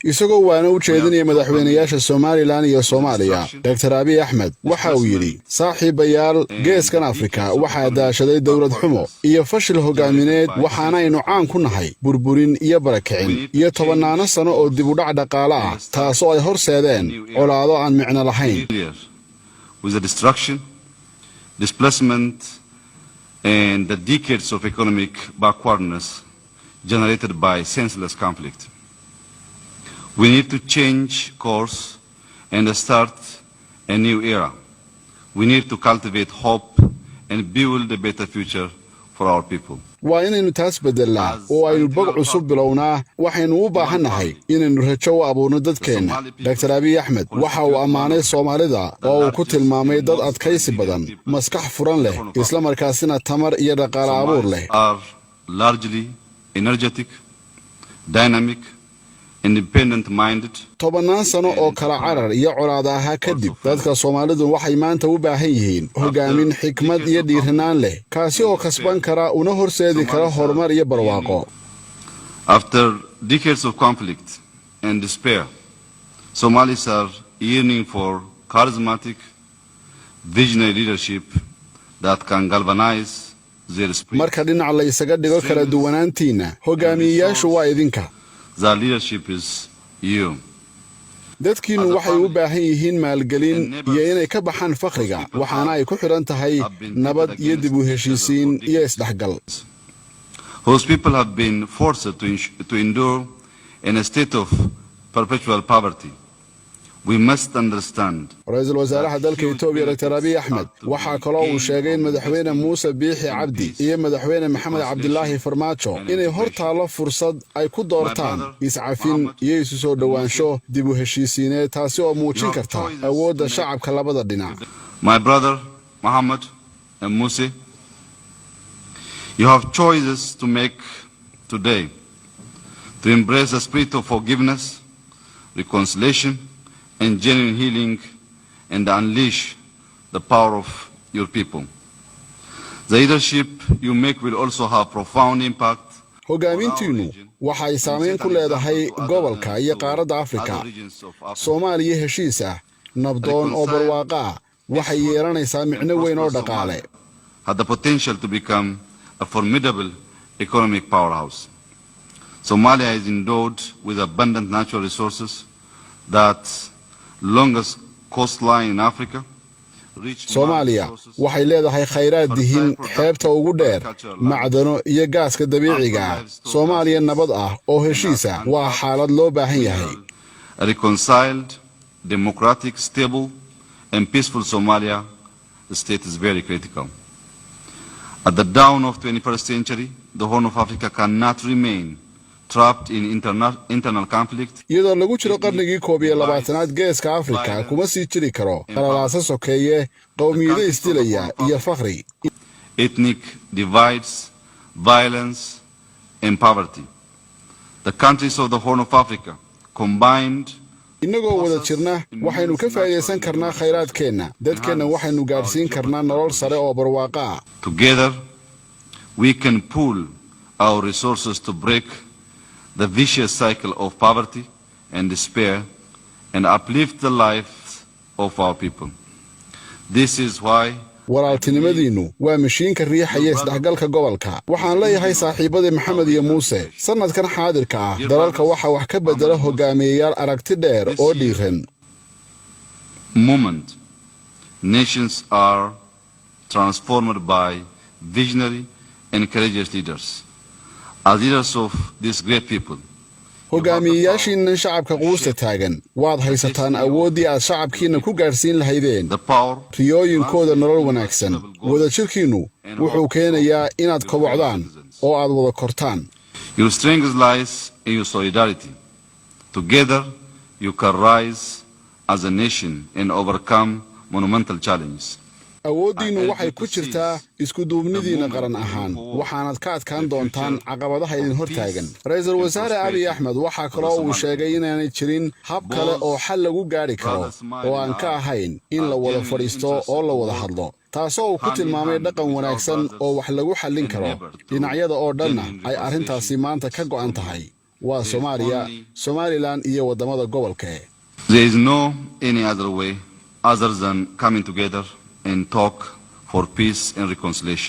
isagoo waana u jeedinaya madaxweynayaasha Somaliland iyo Soomaaliya Dr. Abiy Ahmed waxa uu yiri saaxiibayaal geeskan Afrika waxa daashaday dawlad xumo iyo fashil hogaamineed waxaana aynu caan ku nahay burburin iyo barakicin iyo tobanaano sano oo dib u dhac dhaqaale ah taasoo ay horseedeen colaado aan micno lahayn with the destruction, displacement and the decades of economic backwardness generated by senseless conflict. We need to change course and start a new era. We need to cultivate hope and build a better future for our people. waa inaynu taas bedelnaa oo aynu bog cusub bilownaa waxaynu u baahannahay inaynu rajo u abuurno dadkeenna Dr. Abiy Ahmed waxa uu ammaanay Soomaalida oo uu ku tilmaamay dad adkaysi badan maskax furan leh isla markaasina tamar iyo dhaqaale abuur leh are largely energetic, dynamic, independent-minded. tobanaan sano oo kala carar iyo colaad ahaa kadib dadka Soomaalidu waxay maanta u baahan yihiin hogaamin xikmad iyo dhiiranaan leh kaasi oo kasban kara una horseedi kara horumar iyo barwaaqo. After decades of conflict and despair, Somalis are yearning for charismatic, visionary leadership that can galvanize their spirit. marka dhinac la isaga dhigo kala duwanaantiina hogaamiyayaashu waa idinka. The leadership is you. dadkiinu waxay u baahan yihiin maalgelin iyo inay ka baxaan faqriga waxaana ay ku xiran tahay nabad iyo dib u heshiisiin iyo isdhaxgal. Whose people have been forced to endure in a state of perpetual poverty. We must understand. Ra'iisul Wasaaraha dalka Itoobiya Dr. Abiy Ahmed waxa kale oo uu sheegay in madaxweyne Muuse Biixi Cabdi iyo madaxweyne Maxamed Cabdilaahi Farmaajo inay hortaalo fursad ay ku doortaan iscafin iyo isu soo dhawaansho dib u heshiisiineed taasi oo muujin karta awoodda shacabka labada dhinac. My brother Muhammad and Musa, you have choices to make today to embrace the spirit of forgiveness, reconciliation, and genuine healing, and unleash the power of your people. The leadership you make will also have profound impact. hogaamintiinu waxay saameyn ku leedahay gobolka iyo qaaradda Afrika. Soomaaliya heshiis ah nabdoon oo barwaaqo ah waxay yeelanaysaa micno weyn oo dhaqaale. Had the potential to become a formidable economic powerhouse. Somalia is endowed with abundant natural resources that longest coastline in Africa. Soomaaliya waxay leedahay khayraad dihin xeebta ugu dheer macdano iyo gaaska dabiiciga ah. Soomaaliya nabad ah oo heshiis ah waa xaalad loo baahan yahay. A reconciled, democratic, stable and peaceful Somalia state is very critical. At the dawn of the 21st century, the Horn of Africa cannot remain trapped in internal conflict. iyadoo lagu jiro qarnigii 12aad geeska Afrika kuma sii jiri karo qalalaasa sokeeye qowmiyada isdilaya iyo faqri. Ethnic divides, violence and poverty. The countries of the Horn of Africa combined inagoo wada jirna waxaynu ka faa'iideysan karnaa khayraadkeena dadkeena waxaynu gaarsiin karnaa nolol sare oo barwaaqo ah. Together we can pool our resources to break the vicious cycle of poverty and despair and uplift the lives of our people. This is why walaaltinimadiinu waa mashiinka riixaya isdhaxgalka gobolka. waxaan leeyahay saaxiibadii Maxamed iyo Muuse sanadkan xaadirka ah dalalka waxa wax ka bedela hogaamiyayaal aragti dheer oo dhiiran. Moment nations are transformed by visionary and courageous leaders. As leaders of these great people, hogaamiyayaashiinnan shacabka quusta taagan waad haysataan awooddii aad shacabkiina ku gaarsiin lahaydeen riyooyinkooda nolol wanaagsan. wadajirkiinu wuxuu keenayaa inaad kobocdaan oo aad wada kortaan. Your strength lies in your solidarity. Together you can rise as a nation and overcome monumental challenges. awooddiinu waxay ku jirtaa isku duubnidiina qaran ahaan waxaanad ka adkaan doontaan caqabadaha idin hortaagan. Ra'iisul Wasaare Abiy Ahmed waxa kale oo uu sheegay inaanay jirin hab kale oo xal lagu gaari karo oo aan ka ahayn in la wada fadhiisto oo la wada hadlo. taasoo uu ku tilmaamay dhaqan wanaagsan oo wax lagu xallin karo dhinacyada oo dhanna ay arrintaasi maanta ka go'an tahay. waa Soomaaliya, Somaliland iyo wadamada gobolka. There is no any other way other than coming together and talk for peace and reconciliation.